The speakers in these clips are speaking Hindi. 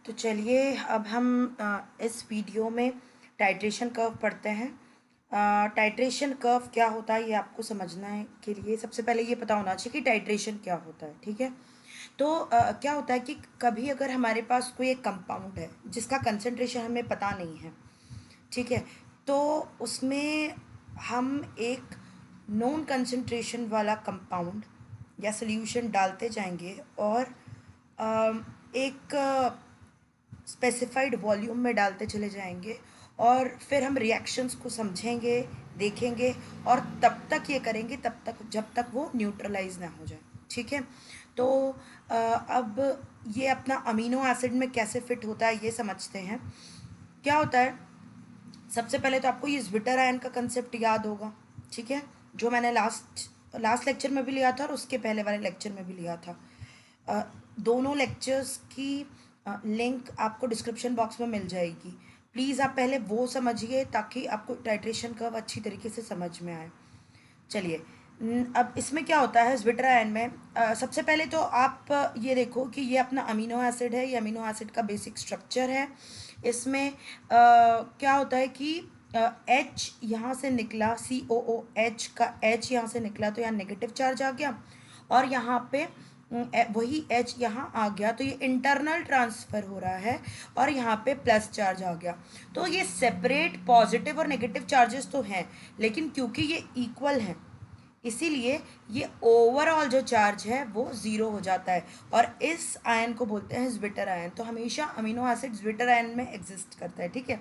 तो चलिए अब हम इस वीडियो में टाइट्रेशन कर्व पढ़ते हैं। टाइट्रेशन कर्व क्या होता है ये आपको समझना है के लिए सबसे पहले ये पता होना चाहिए कि टाइट्रेशन क्या होता है। ठीक है, तो क्या होता है कि कभी अगर हमारे पास कोई एक कंपाउंड है जिसका कंसंट्रेशन हमें पता नहीं है, ठीक है, तो उसमें हम एक नॉन कंसंट्रेशन वाला कंपाउंड या सोल्यूशन डालते जाएंगे और एक स्पेसिफाइड वॉल्यूम में डालते चले जाएंगे और फिर हम रिएक्शंस को समझेंगे, देखेंगे और तब तक ये करेंगे तब तक जब तक वो न्यूट्रलाइज ना हो जाए। ठीक है, तो अब ये अपना अमीनो एसिड में कैसे फिट होता है ये समझते हैं। क्या होता है, सबसे पहले तो आपको ये ज्विटर आयन का कंसेप्ट याद होगा। ठीक है, जो मैंने लास्ट लेक्चर में भी लिया था और उसके पहले वाले लेक्चर में भी लिया था। दोनों लेक्चर्स की लिंक आपको डिस्क्रिप्शन बॉक्स में मिल जाएगी। प्लीज़ आप पहले वो समझिए ताकि आपको टाइट्रेशन कर्व अच्छी तरीके से समझ में आए। चलिए, अब इसमें क्या होता है ज्विटर आयन में, सबसे पहले तो आप ये देखो कि ये अपना अमीनो एसिड है, ये अमीनो एसिड का बेसिक स्ट्रक्चर है। इसमें क्या होता है कि एच यहाँ से निकला, COOH का एच यहाँ से निकला तो यहाँ नेगेटिव चार्ज आ गया और यहाँ पे वही एच यहाँ आ गया तो ये इंटरनल ट्रांसफ़र हो रहा है और यहाँ पे प्लस चार्ज आ गया। तो ये सेपरेट पॉजिटिव और नेगेटिव चार्जेस तो हैं, लेकिन क्योंकि ये इक्वल हैं इसीलिए ये ओवरऑल जो चार्ज है वो ज़ीरो हो जाता है और इस आयन को बोलते हैं ज्विटर आयन। तो हमेशा अमीनो एसिड ज्विटर आयन में एग्जिस्ट करता है। ठीक है,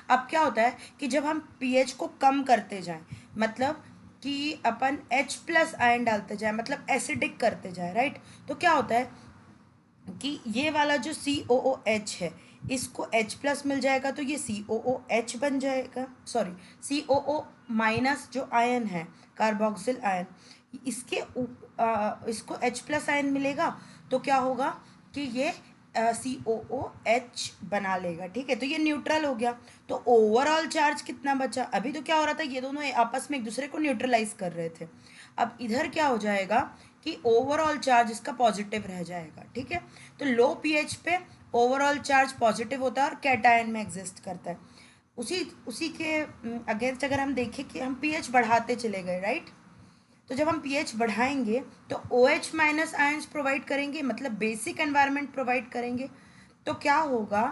अब क्या होता है कि जब हम पीएच को कम करते जाएं, मतलब कि अपन H+ आयन डालते जाएं, मतलब एसिडिक करते जाएं, राइट, तो क्या होता है कि ये वाला जो COOH है इसको H+ मिल जाएगा तो ये COOH बन जाएगा, सॉरी COO- जो आयन है कार्बोक्सिल आयन, इसके इसको H+ आयन मिलेगा तो क्या होगा कि ये COOH बना लेगा। ठीक है, तो ये न्यूट्रल हो गया। तो ओवरऑल चार्ज कितना बचा, अभी तो क्या हो रहा था ये दोनों आपस में एक दूसरे को न्यूट्रलाइज कर रहे थे, अब इधर क्या हो जाएगा कि ओवरऑल चार्ज इसका पॉजिटिव रह जाएगा। ठीक है, तो लो पीएच पे ओवरऑल चार्ज पॉजिटिव होता है और कैटायन में एग्जिस्ट करता है। उसी उसी के अगेंस्ट अगर हम देखें कि हम पीएच बढ़ाते चले गए, राइट, तो जब हम पीएच बढ़ाएंगे तो OH- आयंस प्रोवाइड करेंगे, मतलब बेसिक एनवायरनमेंट प्रोवाइड करेंगे। तो क्या होगा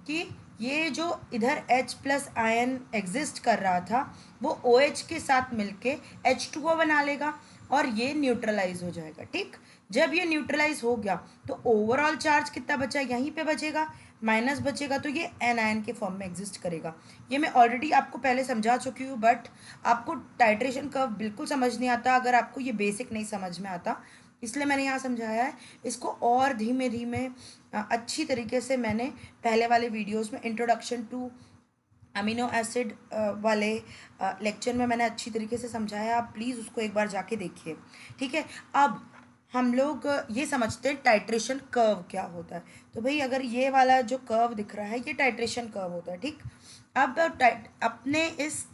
कि ये जो इधर H+ आयन एग्जिस्ट कर रहा था वो OH के साथ मिलके H2O बना लेगा और ये न्यूट्रलाइज हो जाएगा। ठीक, जब ये न्यूट्रलाइज हो गया तो ओवरऑल चार्ज कितना बचा, यहीं पे बचेगा, माइनस बचेगा, तो ये एन आयन के फॉर्म में एग्जिस्ट करेगा। ये मैं ऑलरेडी आपको पहले समझा चुकी हूँ, बट आपको टाइट्रेशन कर्व बिल्कुल समझ नहीं आता अगर आपको ये बेसिक नहीं समझ में आता, इसलिए मैंने यहाँ समझाया है। इसको और धीमे धीमे अच्छी तरीके से मैंने पहले वाले वीडियोस में इंट्रोडक्शन टू अमीनो एसिड वाले लेक्चर में मैंने अच्छी तरीके से समझाया, आप प्लीज़ उसको एक बार जाके देखिए। ठीक है, अब हम लोग ये समझते हैं टाइट्रेशन कर्व क्या होता है। तो भाई अगर ये वाला जो कर्व दिख रहा है ये टाइट्रेशन कर्व होता है। ठीक, अब अपने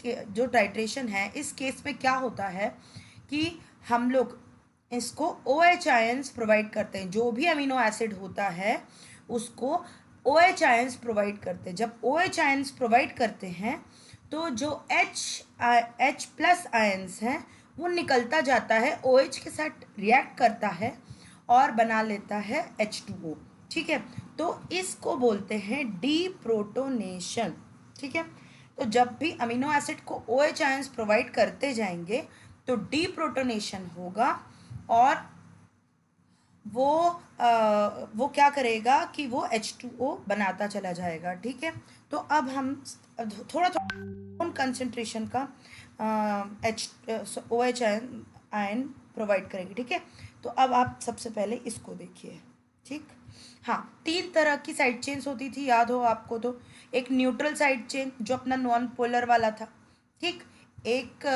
जो टाइट्रेशन है इस केस में क्या होता है कि हम लोग इसको OH आयंस प्रोवाइड करते हैं, जो भी अमीनो एसिड होता है उसको OH आयंस प्रोवाइड करते हैं। जब OH आयंस प्रोवाइड करते हैं तो जो H+ आयंस हैं वो निकलता जाता है, OH के साथ रिएक्ट करता है और बना लेता है H2O। ठीक है, तो इसको बोलते हैं डीप्रोटोनेशन। ठीक है, तो जब भी अमीनो एसिड को OH आयंस प्रोवाइड करते जाएंगे तो डीप्रोटोनेशन होगा और वो क्या करेगा कि वो H2O बनाता चला जाएगा। ठीक है, तो अब हम थोड़ा थोड़ा कंसंट्रेशन का OH आयन प्रोवाइड करेंगे। ठीक है, तो अब आप सबसे पहले इसको देखिए। ठीक, हाँ, 3 तरह की साइड चेन्स होती थी, याद हो आपको तो। एक न्यूट्रल साइड चेन जो अपना नॉन पोलर वाला था। ठीक, एक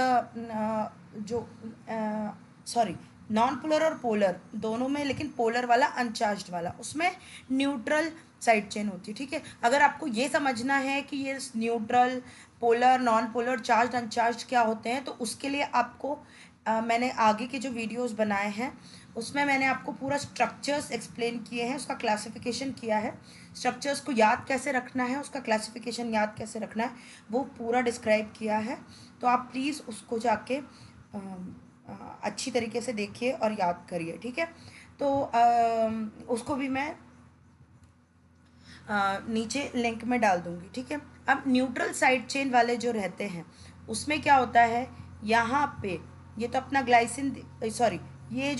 जो सॉरी नॉन पोलर और पोलर दोनों में, लेकिन पोलर वाला अनचार्ज्ड वाला, उसमें न्यूट्रल साइड चेन होती है। ठीक है, अगर आपको ये समझना है कि ये neutral, polar, non polar, charge अनचार्ज क्या होते हैं तो उसके लिए आपको मैंने आगे के जो वीडियोस बनाए हैं उसमें मैंने आपको पूरा स्ट्रक्चर्स एक्सप्लेन किए हैं, उसका क्लासिफिकेशन किया है, स्ट्रक्चर्स को याद कैसे रखना है, उसका क्लासिफिकेशन याद कैसे रखना है, वो पूरा डिस्क्राइब किया है। तो आप प्लीज़ उसको जाके अच्छी तरीके से देखिए और याद करिए, ठीक है। तो उसको भी मैं नीचे लिंक में डाल दूंगी, ठीक है। अब न्यूट्रल साइड चेन वाले जो रहते हैं उसमें क्या होता है, यहाँ पे ये तो अपना ग्लाइसिन, सॉरी, ये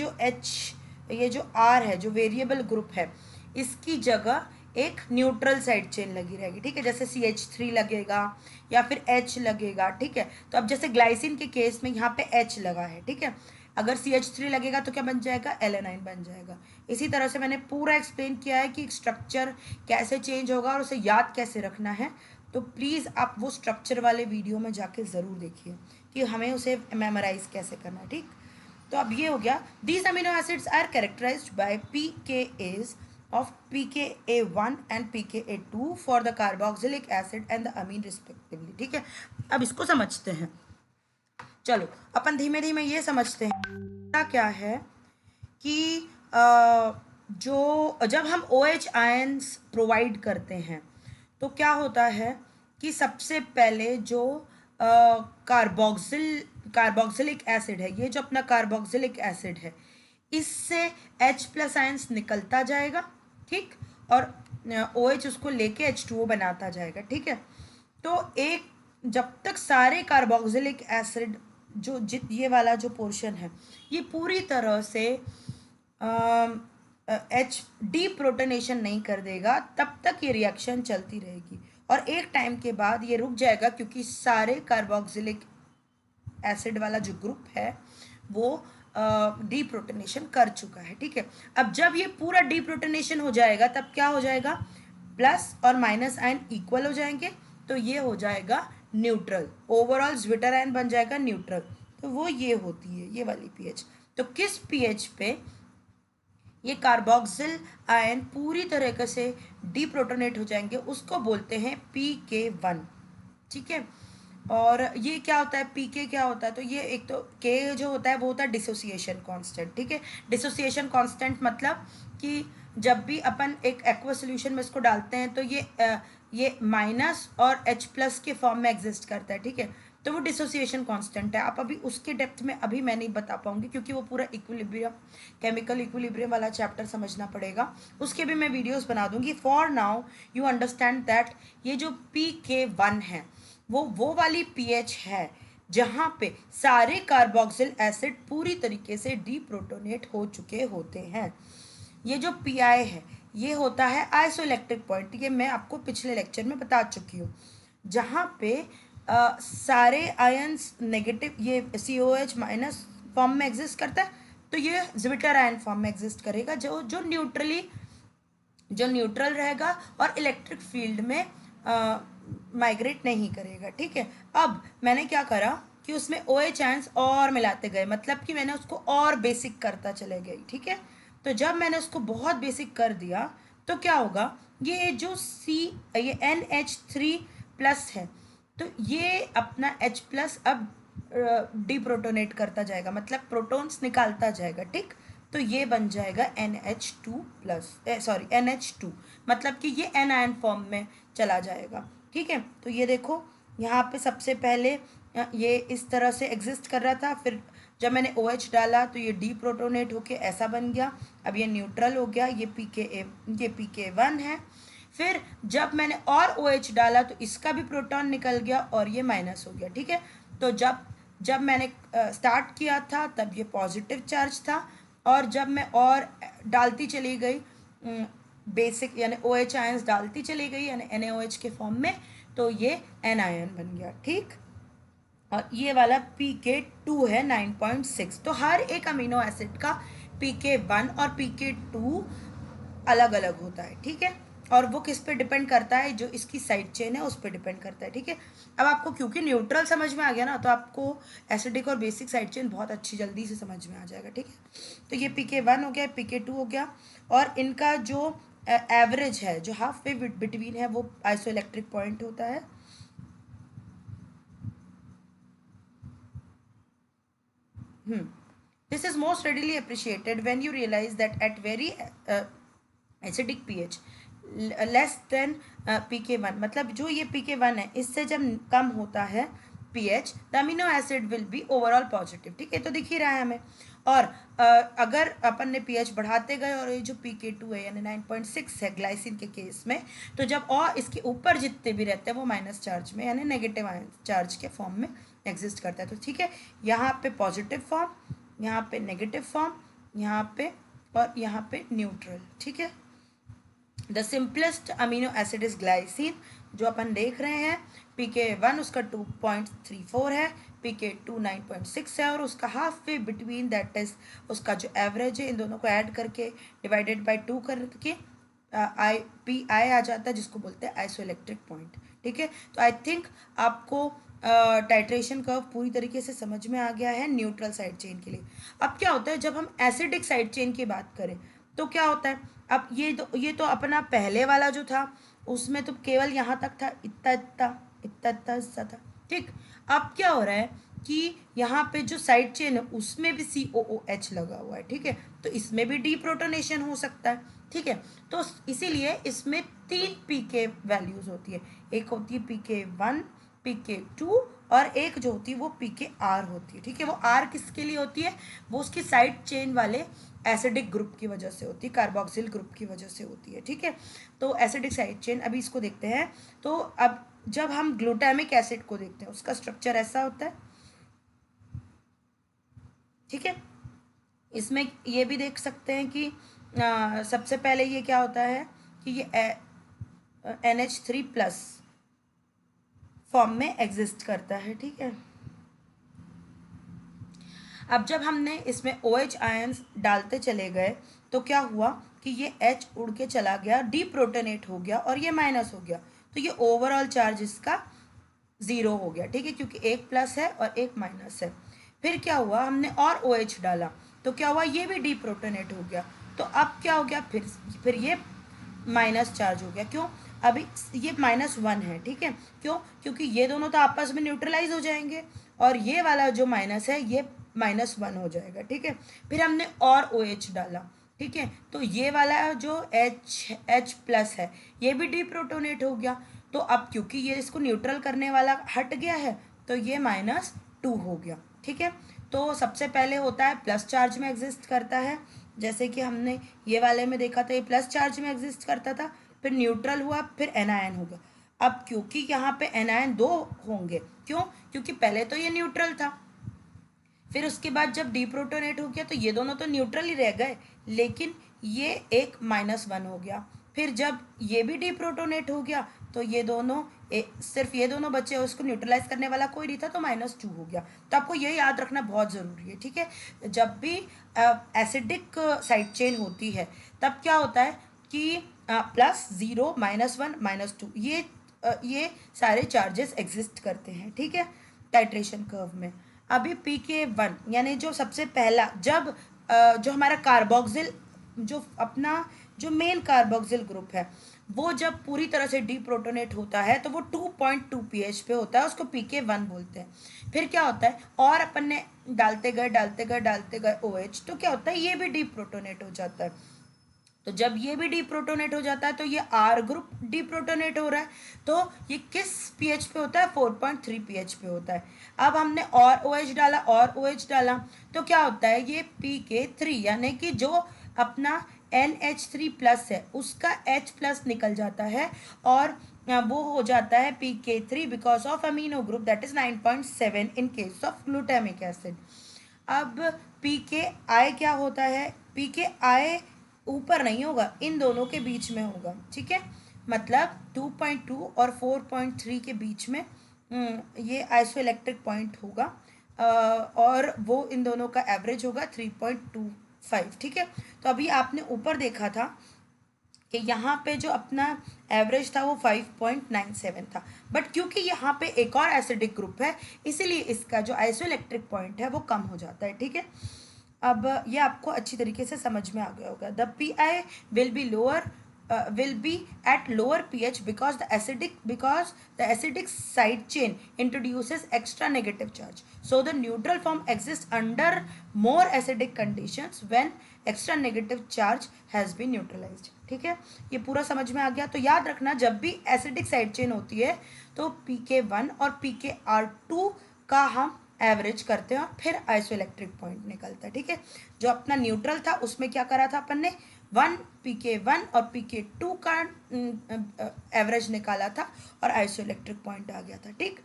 जो आर है, जो वेरिएबल ग्रुप है, इसकी जगह एक न्यूट्रल साइड चेन लगी रहेगी, ठीक है। जैसे CH3 लगेगा या फिर H लगेगा, ठीक है। तो अब जैसे ग्लाइसिन के केस में यहाँ पे H लगा है, ठीक है। अगर CH3 लगेगा तो क्या बन जाएगा, एलेनाइन बन जाएगा। इसी तरह से मैंने पूरा एक्सप्लेन किया है कि स्ट्रक्चर कैसे चेंज होगा और उसे याद कैसे रखना है। तो प्लीज़ आप वो स्ट्रक्चर वाले वीडियो में जाके ज़रूर देखिए कि हमें उसे मेमोराइज कैसे करना है, ठीक। तो अब ये हो गया, these amino acids are characterised by pKa's of pKa1 and pKa2 for the carboxylic acid and the amine respectively, ठीक है। अब इसको समझते हैं, चलो अपन धीमे धीमे ये समझते हैं क्या है कि जो जब हम OH आयंस प्रोवाइड करते हैं तो क्या होता है कि सबसे पहले जो कार्बोक्सिलिक एसिड है, ये जो अपना कार्बोक्सिलिक एसिड है, इससे H+ आयंस निकलता जाएगा, ठीक। और OH उसको लेके H2O बनाता जाएगा, ठीक है। तो एक, जब तक सारे कार्बोक्सिलिक एसिड जो ये वाला जो पोर्शन है ये पूरी तरह से एच डीप्रोटोनेशन नहीं कर देगा, तब तक ये रिएक्शन चलती रहेगी। और एक टाइम के बाद ये रुक जाएगा, क्योंकि सारे कार्बोक्सिलिक एसिड वाला जो ग्रुप है वो डीप्रोटोनेशन कर चुका है, ठीक है। अब जब ये पूरा डीप्रोटोनेशन हो जाएगा तब क्या हो जाएगा, प्लस और माइनस आयन इक्वल हो जाएंगे, तो ये हो जाएगा न्यूट्रल, ओवरऑल ज्विटर आयन बन जाएगा न्यूट्रल। तो वो ये होती है ये वाली पीएच। तो किस पीएच पे ये कार्बोक्सिल आयन पूरी तरह से डीप्रोटोनेट हो जाएंगे उसको बोलते हैं PK1, ठीक है। और ये क्या होता है, PK क्या होता है, तो ये एक तो K जो होता है वो होता है डिसोसिएशन कांस्टेंट, ठीक है। डिसोसिएशन कांस्टेंट मतलब कि जब भी अपन एक एक्वा सोल्यूशन में इसको डालते हैं तो ये माइनस और H+ के फॉर्म में एग्जिस्ट करता है, ठीक है। तो वो डिसोसिएशन कांस्टेंट है। आप अभी उसके डेप्थ में अभी मैं नहीं बता पाऊंगी, क्योंकि वो पूरा इक्विलिब्रियम, केमिकल इक्विलिब्रियम वाला चैप्टर समझना पड़ेगा, उसके भी मैं वीडियोस बना दूंगी। For now you understand that ये जो PK1 है वो वाली पीएच है जहाँ पे सारे कार्बोक्सिल एसिड पूरी तरीके से डीप्रोटोनेट हो चुके होते हैं। ये जो PI है ये होता है आइसोइलेक्ट्रिक पॉइंट, ये मैं आपको पिछले लेक्चर में बता चुकी हूँ, जहाँ पे सारे आयंस नेगेटिव, ये COH- फॉर्म में एग्जिस्ट करता है, तो ये ज्विटर आयन फॉर्म में एग्जिस्ट करेगा, जो न्यूट्रल रहेगा और इलेक्ट्रिक फील्ड में माइग्रेट नहीं करेगा, ठीक है। अब मैंने क्या करा कि उसमें OH आयंस और मिलाते गए, मतलब कि मैंने उसको और बेसिक करता चले गई, ठीक है। तो जब मैंने उसको बहुत बेसिक कर दिया तो क्या होगा, ये जो ये NH3+ है, तो ये अपना H+ अब डीप्रोटोनेट करता जाएगा, मतलब प्रोटॉन्स निकालता जाएगा, ठीक। तो ये बन जाएगा NH2, मतलब कि ये एनायन फॉर्म में चला जाएगा, ठीक है। तो ये देखो यहाँ पे सबसे पहले ये इस तरह से एग्जिस्ट कर रहा था, फिर जब मैंने OH डाला तो ये डीप्रोटोनेट होके ऐसा बन गया, अब ये न्यूट्रल हो गया, ये PK1 है। फिर जब मैंने और OH डाला तो इसका भी प्रोटॉन निकल गया और ये माइनस हो गया, ठीक है। तो जब मैंने स्टार्ट किया था तब ये पॉजिटिव चार्ज था, और जब मैं और डालती चली गई बेसिक यानी OH आयंस डालती चली गई यानी NaOH के फॉर्म में, तो ये एनायन बन गया, ठीक। और ये वाला PK2 है 9.6। तो हर एक अमीनो एसिड का PK1 और PK2 अलग अलग होता है, ठीक है। और वो किस पे डिपेंड करता है, जो इसकी साइड चेन है उस पर डिपेंड करता है, ठीक है। अब आपको क्योंकि न्यूट्रल समझ में आ गया ना, तो आपको एसिडिक और बेसिक साइड चेन बहुत अच्छी जल्दी से समझ में आ जाएगा, ठीक है। तो ये PK1 हो गया, PK2 हो गया, और इनका जो एवरेज है, जो हाफ वे बिटवीन है, वो आइसोइलेक्ट्रिक पॉइंट होता है। This is most readily appreciated when you realise that at very acidic pH less than PK1, मतलब जो ये PK1 है इससे जब कम होता है pH, the amino acid will be overall positive. ठीक है, तो दिख ही रहा है हमें। और अगर अपन ने पीएच बढ़ाते गए और ये जो PK2 है यानी 9.6 है ग्लाइसिन के केस में, तो जब और इसके ऊपर जितने भी रहते हैं वो माइनस चार्ज में यानी नेगेटिव चार्ज के फॉर्म में एग्जिस्ट करता है। तो ठीक है, यहाँ पे पॉजिटिव फॉर्म, यहाँ पे नेगेटिव फॉर्म, यहाँ पे और यहाँ पे न्यूट्रल। ठीक है, the simplest amino acid is glycine जो अपन देख रहे हैं। PK1 उसका 2.34 है, PK2 9.6 है और उसका half way between that is उसका जो एवरेज है इन दोनों को ऐड करके डिवाइडेड बाय 2 करके PI आ जाता है जिसको बोलते हैं आइसोइलेक्ट्रिक पॉइंट। ठीक है, तो आई थिंक आपको टाइट्रेशन कर्व पूरी तरीके से समझ में आ गया है न्यूट्रल साइड चेन के लिए। अब क्या होता है जब हम एसिडिक साइड चेन की बात करें तो क्या होता है, अब ये तो अपना पहले वाला जो था उसमें तो केवल यहाँ तक था, इतना इतना इतना इतना हिस्सा था। ठीक, अब क्या हो रहा है कि यहाँ पे जो साइड चेन है उसमें भी COOH लगा हुआ है। ठीक है, तो इसमें भी डीप्रोटोनेशन हो सकता है। ठीक है, तो इसीलिए इसमें 3 PK वैल्यूज होती है, एक होती है PK1, PK2 और एक जो होती है वो PKR होती है। ठीक है, वो R किसके लिए होती है, वो उसकी साइड चेन वाले एसिडिक ग्रुप की वजह से होती है, कार्बोक्सिल ग्रुप की वजह से होती है। ठीक है, तो एसिडिक साइड चेन अभी इसको देखते हैं। तो अब जब हम ग्लूटामिक एसिड को देखते हैं उसका स्ट्रक्चर ऐसा होता है। ठीक है, इसमें ये भी देख सकते हैं कि सबसे पहले ये क्या होता है कि ये NH3+ फॉर्म में एग्जिस्ट करता है। ठीक है, अब जब हमने इसमें OH आयंस डालते चले गए तो क्या हुआ कि ये H उड़ के चला गया, डीप्रोटोनेट हो गया और ये माइनस हो गया, तो ये ओवरऑल चार्ज इसका 0 हो गया। ठीक है, क्योंकि एक प्लस है और एक माइनस है। फिर क्या हुआ, हमने और OH डाला तो क्या हुआ, ये भी डीप्रोटोनेट हो गया। तो अब क्या हो गया, फिर ये माइनस चार्ज हो गया। क्यों, अभी ये -1 है। ठीक है, क्यों, क्योंकि ये दोनों तो आपस में न्यूट्रलाइज हो जाएंगे और ये वाला जो माइनस है ये -1 हो जाएगा। ठीक है, फिर हमने और OH डाला। ठीक है, तो ये वाला जो H+ है ये भी डीप्रोटोनेट हो गया। तो अब क्योंकि ये इसको न्यूट्रल करने वाला हट गया है तो ये -2 हो गया। ठीक है, तो सबसे पहले होता है प्लस चार्ज में एग्जिस्ट करता है, जैसे कि हमने ये वाले में देखा था, ये प्लस चार्ज में एग्जिस्ट करता था, फिर न्यूट्रल हुआ, फिर एनायन होगा। अब क्योंकि यहाँ पे एनायन 2 होंगे, क्यों, क्योंकि पहले तो ये न्यूट्रल था, फिर उसके बाद जब डीप्रोटोनेट हो गया तो ये दोनों तो न्यूट्रल ही रह गए, लेकिन ये एक -1 हो गया। फिर जब ये भी डीप्रोटोनेट हो गया तो ये दोनों सिर्फ ये दोनों बचे, उसको न्यूट्रलाइज करने वाला कोई नहीं था, तो -2 हो गया। तो आपको ये याद रखना बहुत ज़रूरी है। ठीक है, जब भी एसिडिक साइड चेन होती है तब क्या होता है कि +0, -1, -2 ये सारे चार्जेस एग्जिस्ट करते हैं। ठीक है, टाइट्रेशन कर्व में। अभी PK1 यानी जो सबसे पहला, जब जो हमारा कार्बोक्सिल जो अपना जो मेन कार्बोक्सिल ग्रुप है वो जब पूरी तरह से डीप्रोटोनेट होता है तो वो 2.2 pH पे होता है, उसको PK1 बोलते हैं। फिर क्या होता है, और अपन ने डालते गए OH, तो क्या होता है, ये भी डीप्रोटोनेट हो जाता है। तो जब ये भी डीप्रोटोनेट हो जाता है तो ये R ग्रुप डीप्रोटोनेट हो रहा है, तो ये किस pH पे होता है, 4.3 pH पे होता है। अब हमने और OH डाला तो क्या होता है, ये PK3 यानी कि जो अपना NH3+ है उसका H+ निकल जाता है और वो हो जाता है PK3 because of amino group that is 9.7 in case of glutamic acid. अब PKI क्या होता है, PKI ऊपर नहीं होगा, इन दोनों के बीच में होगा। ठीक है, मतलब 2.2 और 4.3 के बीच में ये आइसोइलेक्ट्रिक पॉइंट होगा और वो इन दोनों का एवरेज होगा 3.25। ठीक है, तो अभी आपने ऊपर देखा था कि यहाँ पे जो अपना एवरेज था वो 5.97 था, बट क्योंकि यहाँ पे एक और एसिडिक ग्रुप है इसीलिए इसका जो आइसोइलेक्ट्रिक पॉइंट है वो कम हो जाता है। ठीक है, अब ये आपको अच्छी तरीके से समझ में आ गया होगा। The PI will be lower will be at lower pH because the acidic side chain introduces extra negative charge. So the neutral form exists under more acidic conditions when extra negative charge has been neutralized. ठीक है, ये पूरा समझ में आ गया. तो याद रखना जब भी एसिडिक साइड चेन होती है तो pK1 और pKr2 का हम एवरेज करते हैं और फिर आइसोइलेक्ट्रिक पॉइंट निकलता है. ठीक है, जो अपना न्यूट्रल था उसमें क्या करा था अपन ने 1 pK1 और pK2 का एवरेज निकाला था और आइसोइलेक्ट्रिक पॉइंट आ गया था. ठीक,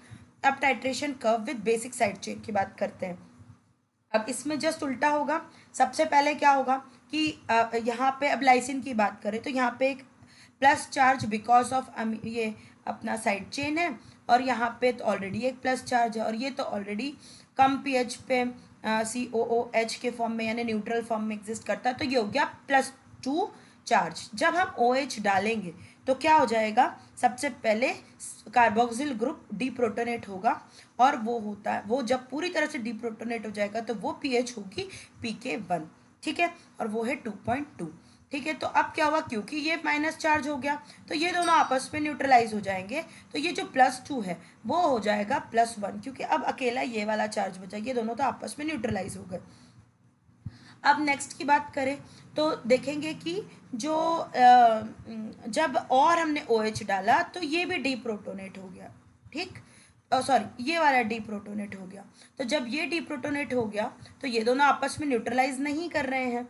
अब titration curve with basic side chain की बात करते हैं. अब इसमें जस्ट उल्टा होगा. सबसे पहले क्या होगा कि यहाँ पे अब लाइसिन की बात करें तो यहाँ पे एक प्लस चार्ज बिकॉज ऑफ ये अपना साइड चेन है और यहाँ पे तो ऑलरेडी एक प्लस चार्ज है और ये तो ऑलरेडी कम पीएच पे COOH के फॉर्म में यानी न्यूट्रल फॉर्म में एग्जिस्ट करता है. तो ये हो गया +2 चार्ज. जब हम OH डालेंगे तो क्या हो जाएगा, सबसे पहले कार्बोक्सिल ग्रुप डीप्रोटोनेट होगा और वो होता है, वो जब पूरी तरह से डीप्रोटोनेट हो जाएगा तो वो pH होगी pK1. ठीक है, और वो है 2.2. ठीक है, तो अब क्या हुआ, क्योंकि ये माइनस चार्ज हो गया तो ये दोनों आपस में न्यूट्रलाइज हो जाएंगे. तो ये जो +2 है वो हो जाएगा +1 क्योंकि अब अकेला ये वाला चार्ज बचा. ये दोनों तो आपस में न्यूट्रलाइज हो गए. अब नेक्स्ट की बात करें तो देखेंगे कि जो जब और हमने OH डाला तो ये भी डीप्रोटोनेट हो गया. ठीक, सॉरी ये वाला डीप्रोटोनेट हो गया. तो जब ये डीप्रोटोनेट हो गया तो ये दोनों आपस में न्यूट्रलाइज नहीं कर रहे हैं.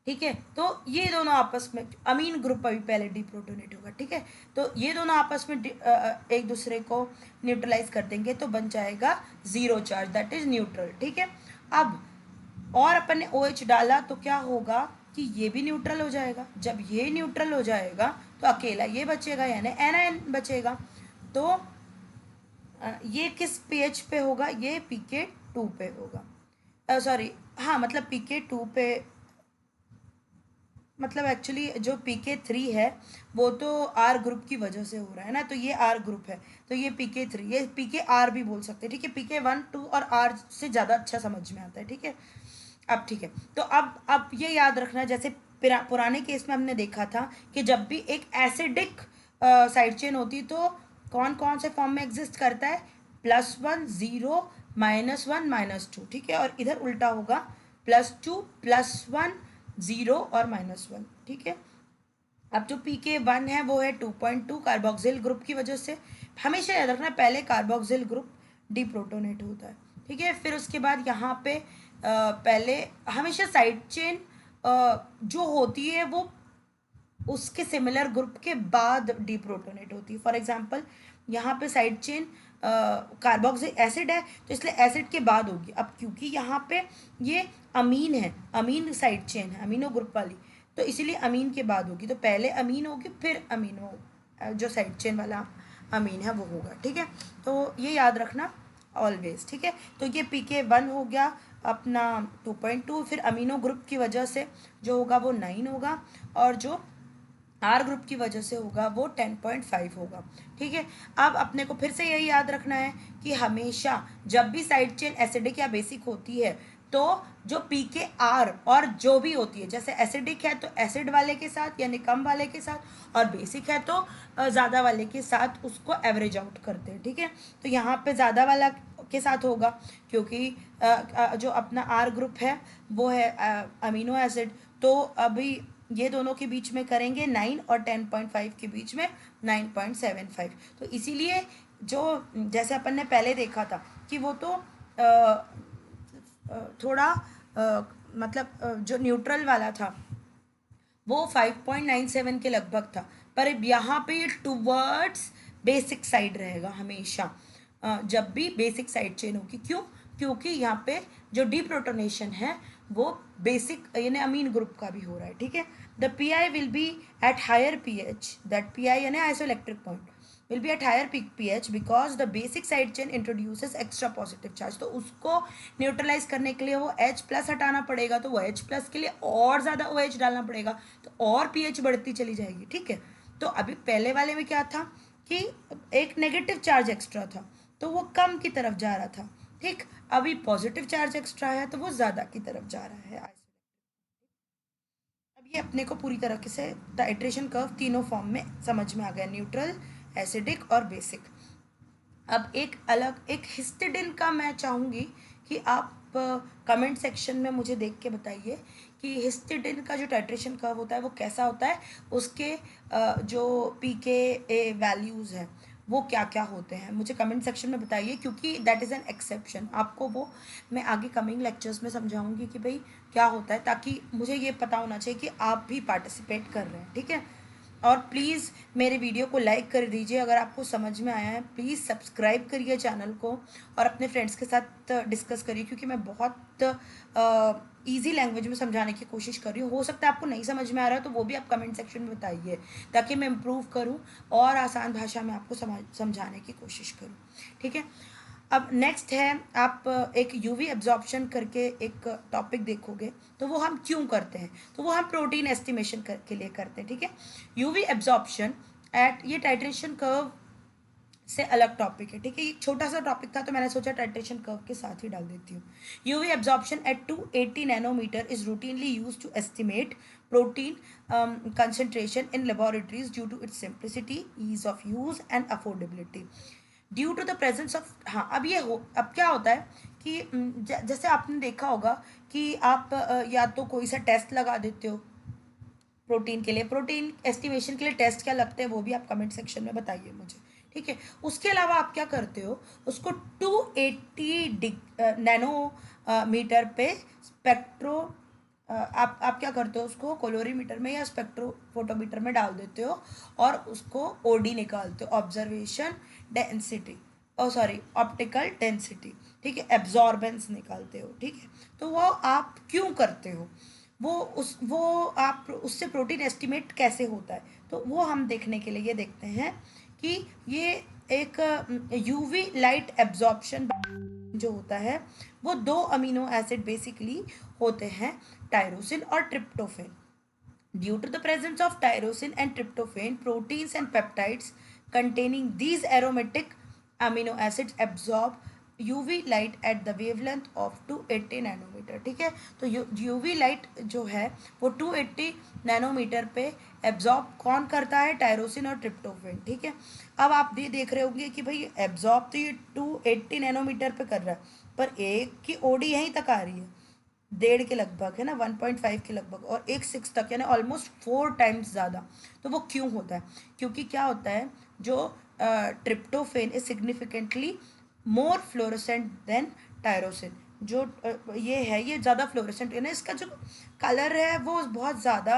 ठीक है, तो ये दोनों आपस में अमीन ग्रुप अभी पहले डीप्रोटोनेट होगा. ठीक है, तो ये दोनों आपस में एक दूसरे को न्यूट्रलाइज कर देंगे तो बन जाएगा 0 चार्ज, दैट इज न्यूट्रल. ठीक है, अब और अपन ने OH डाला तो क्या होगा कि ये भी न्यूट्रल हो जाएगा. जब ये न्यूट्रल हो जाएगा तो अकेला ये बचेगा यानी एनायन बचेगा. तो ये किस pH पे होगा, ये pK2 पे होगा. सॉरी हाँ, मतलब pK2 पे, मतलब एक्चुअली जो pK3 है वो तो R ग्रुप की वजह से हो रहा है ना. तो ये R ग्रुप है तो ये pK3, ये pKr भी बोल सकते हैं. ठीक है, pK1 2 और R से ज़्यादा अच्छा समझ में आता है. ठीक है, अब ठीक है, तो अब ये याद रखना जैसे पुराने केस में हमने देखा था कि जब भी एक एसिडिक साइड चेन होती तो कौन कौन से फॉर्म में एग्जिस्ट करता है, +1 0 -1 -2. ठीक है, और इधर उल्टा होगा +2 +1 0 और -1. ठीक है, अब जो pK1 है वो है 2.2 कार्बोक्सिल ग्रुप की वजह से. हमेशा याद रखना पहले कार्बोक्सिल ग्रुप डीप्रोटोनेट होता है. ठीक है, फिर उसके बाद यहाँ पे पहले हमेशा साइड चेन जो होती है वो उसके सिमिलर ग्रुप के बाद डीप्रोटोनेट होती है. फॉर एग्जांपल यहाँ पे साइड चेन कार्बोक्सिलिक एसिड है तो इसलिए एसिड के बाद होगी. अब क्योंकि यहाँ पे ये अमीन है, अमीन साइड चेन है, अमीनो ग्रुप वाली, तो इसीलिए अमीन के बाद होगी. तो पहले अमीन होगी फिर अमीनो जो साइड चेन वाला अमीन है वो होगा. ठीक है, तो ये याद रखना ऑलवेज. ठीक है, तो ये pK1 हो गया अपना 2.2, फिर अमीनो ग्रुप की वजह से जो होगा वो 9 होगा और जो R ग्रुप की वजह से होगा वो 10.5 होगा. ठीक है, अब अपने को फिर से यही याद रखना है कि हमेशा जब भी साइड चेन एसिडिक या बेसिक होती है तो जो pKr और जो भी होती है, जैसे एसिडिक है तो एसिड वाले के साथ यानी कम वाले के साथ और बेसिक है तो ज़्यादा वाले के साथ उसको एवरेज आउट करते हैं. ठीक है, तो यहाँ पे ज़्यादा वाला के साथ होगा क्योंकि जो अपना R ग्रुप है वो है अमीनो एसिड. तो अभी ये दोनों के बीच में करेंगे 9 और 10.5 के बीच में 9.75. तो इसीलिए जो जैसे अपन ने पहले देखा था कि वो तो थोड़ा मतलब जो न्यूट्रल वाला था वो 5.97 के लगभग था, पर यहाँ पे ये टूवर्ड्स बेसिक साइड रहेगा हमेशा जब भी बेसिक साइड चेन होगी. क्यों, क्योंकि यहाँ पे जो डीप्रोटोनेशन है वो बेसिक यानी अमीन ग्रुप का भी हो रहा है. ठीक है, the PI will be at higher pH, that PI यानी isoelectric point will be at higher pH because the basic side chain introduces extra positive charge. तो उसको न्यूट्रलाइज करने के लिए वो H+ हटाना पड़ेगा, तो वो H+ के लिए और ज़्यादा OH डालना पड़ेगा तो और pH बढ़ती चली जाएगी. ठीक है, तो अभी पहले वाले में क्या था कि एक नेगेटिव चार्ज एक्स्ट्रा था तो वो कम की तरफ जा रहा था. ठीक, अभी पॉजिटिव चार्ज एक्स्ट्रा है तो वो ज़्यादा की तरफ जा रहा है. अब ये अपने को पूरी तरह से टाइट्रेशन कर्व तीनों फॉर्म में समझ में आ गया, न्यूट्रल, एसिडिक और बेसिक। अब एक हिस्टिडिन का मैं चाहूँगी कि आप कमेंट सेक्शन में मुझे देख के बताइए कि हिस्टिडिन का जो टाइट्रेशन कर्व होता है वो कैसा होता है, उसके जो पीके वैल्यूज़ हैं वो क्या क्या होते हैं, मुझे कमेंट सेक्शन में बताइए, क्योंकि दैट इज़ एन एक्सेप्शन। आपको वो मैं आगे कमिंग लेक्चर्स में समझाऊंगी कि भाई क्या होता है, ताकि मुझे ये पता होना चाहिए कि आप भी पार्टिसिपेट कर रहे हैं, ठीक है। और प्लीज़ मेरे वीडियो को लाइक कर दीजिए अगर आपको समझ में आया है। प्लीज़ सब्सक्राइब करिए चैनल को और अपने फ्रेंड्स के साथ डिस्कस करिए, क्योंकि मैं बहुत ईजी लैंग्वेज में समझाने की कोशिश कर रही हूँ। हो सकता है आपको नहीं समझ में आ रहा है तो वो भी आप कमेंट सेक्शन में बताइए, ताकि मैं इम्प्रूव करूँ और आसान भाषा में आपको समझाने की कोशिश करूँ, ठीक है। अब नेक्स्ट है, आप एक यूवी एब्जॉर्प्शन करके एक टॉपिक देखोगे, तो वो हम क्यों करते हैं, तो वो हम प्रोटीन एस्टिमेशन के लिए करते हैं, ठीक है। यूवी एब्जॉर्प्शन एट, ये टाइट्रेशन कर्व से अलग टॉपिक है, ठीक है। ये छोटा सा टॉपिक था तो मैंने सोचा टाइट्रेशन कर्व के साथ ही डाल देती हूँ। UV absorption at 280 nanometre is routinely use to estimate protein concentration in laboratories due to its simplicity, ease of use and affordability. Due to the presence of, हाँ अब क्या होता है कि जैसे आपने देखा होगा कि आप या तो कोई सा टेस्ट लगा देते हो प्रोटीन के लिए, प्रोटीन एस्टिमेशन के लिए टेस्ट क्या लगते हैं वो भी आप कमेंट सेक्शन में बताइए मुझे, ठीक है। उसके अलावा आप क्या करते हो, उसको 280 नैनो मीटर पे स्पेक्ट्रो आप क्या करते हो, उसको कोलोरीमीटर में या स्पेक्ट्रोफोटोमीटर में डाल देते हो और उसको ओडी निकालते हो, ऑब्जर्वेशन डेंसिटी, ओ सॉरी ऑप्टिकल डेंसिटी, ठीक है, एब्जॉर्बेंस निकालते हो, ठीक है। तो वो आप क्यों करते हो, वो आप उससे प्रोटीन एस्टिमेट कैसे होता है, तो वो हम देखने के लिए ये देखते हैं कि ये एक यूवी लाइट एब्जॉर्प्शन जो होता है वो दो अमीनो एसिड बेसिकली होते हैं, टायरोसिन और tryptophan. Due to the presence of tyrosine and tryptophan, proteins and peptides containing these aromatic amino acids absorb UV light at the wavelength of 280 nanometre, ठीक है। तो UV लाइट जो है वो 280 नैनोमीटर पे एब्जॉर्ब कौन करता है, टायरोसिन और ट्रिप्टोफेन, ठीक है। अब आप ये देख रहे होंगे कि भाई एब्जॉर्ब तो ये 280 नैनोमीटर पे कर रहा है, पर एक की ओडी यहीं तक आ रही है, 1.5 के लगभग है ना, 1.5 के लगभग, और 1.6 तक, यानी ऑलमोस्ट 4 टाइम्स ज़्यादा। तो वो क्यों होता है, क्योंकि क्या होता है, जो tryptophan is significantly more fluorescent than tyrosine, जो ये है ये ज़्यादा फ्लोरोसेंट, यानी इसका जो कलर है वो बहुत ज़्यादा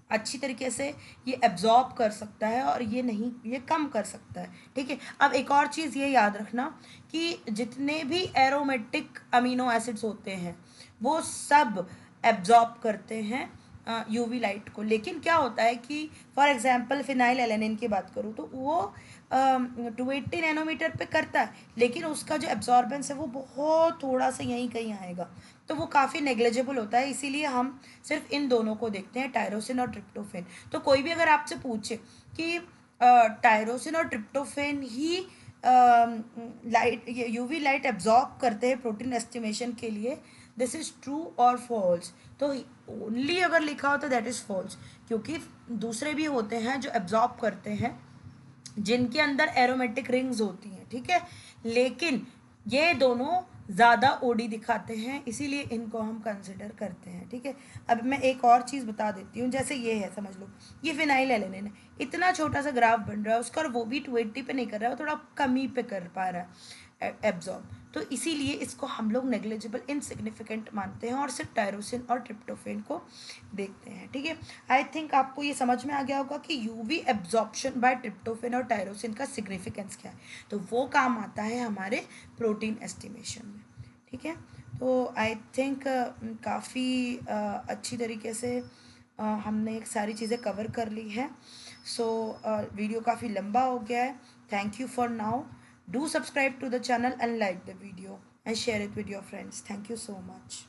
अच्छी तरीके से ये एब्जॉर्ब कर सकता है और ये नहीं, ये कम कर सकता है, ठीक है। अब एक और चीज़ ये याद रखना कि जितने भी एरोमेटिक अमीनो एसिड्स होते हैं वो सब एब्जॉर्ब करते हैं यूवी लाइट को, लेकिन क्या होता है कि फॉर एग्जांपल फिनाइल एलेनिन की बात करूँ तो वो 280 नैनोमीटर पे करता है, लेकिन उसका जो एब्जॉर्बेंस है वो बहुत थोड़ा सा यहीं कहीं आएगा, तो वो काफ़ी नेग्लिजिबल होता है। इसीलिए हम सिर्फ इन दोनों को देखते हैं, टायरोसिन और ट्रिप्टोफेन। तो कोई भी अगर आपसे पूछे कि टायरोसिन और ट्रिप्टोफेन ही लाइट, यूवी लाइट एब्जॉर्ब करते हैं प्रोटीन एस्टिमेशन के लिए, दिस इज ट्रू और फॉल्स, तो ओनली अगर लिखा हो तो दैट इज फॉल्स, क्योंकि दूसरे भी होते हैं जो एब्जॉर्ब करते हैं जिनके अंदर एरोमेटिक रिंग्स होती हैं, ठीक है, लेकिन ये दोनों ज़्यादा ओडी दिखाते हैं, इसीलिए इनको हम कंसिडर करते हैं, ठीक है। अब मैं एक और चीज़ बता देती हूँ, जैसे ये है, समझ लो ये फिनाइल एलेनिन है, इतना छोटा सा ग्राफ बन रहा है उसका और वो भी 280 पे नहीं कर रहा है, वो थोड़ा कम ही पे कर पा रहा है एब्जॉर्ब, तो इसीलिए इसको हम लोग नेग्लिजिबल इनसिग्निफिकेंट मानते हैं और सिर्फ टायरोसिन और ट्रिप्टोफेन को देखते हैं, ठीक है। आई थिंक आपको ये समझ में आ गया होगा कि यूवी एब्जॉर्प्शन बाय ट्रिप्टोफेन और टायरोसिन का सिग्निफिकेंस क्या है, तो वो काम आता है हमारे प्रोटीन एस्टिमेशन में, ठीक है। तो आई थिंक काफ़ी अच्छी तरीके से हमने सारी चीज़ें कवर कर ली हैं। सो वीडियो काफ़ी लंबा हो गया है। Thank you for now. Do subscribe to the channel and like the video and share it with your friends. Thank you so much.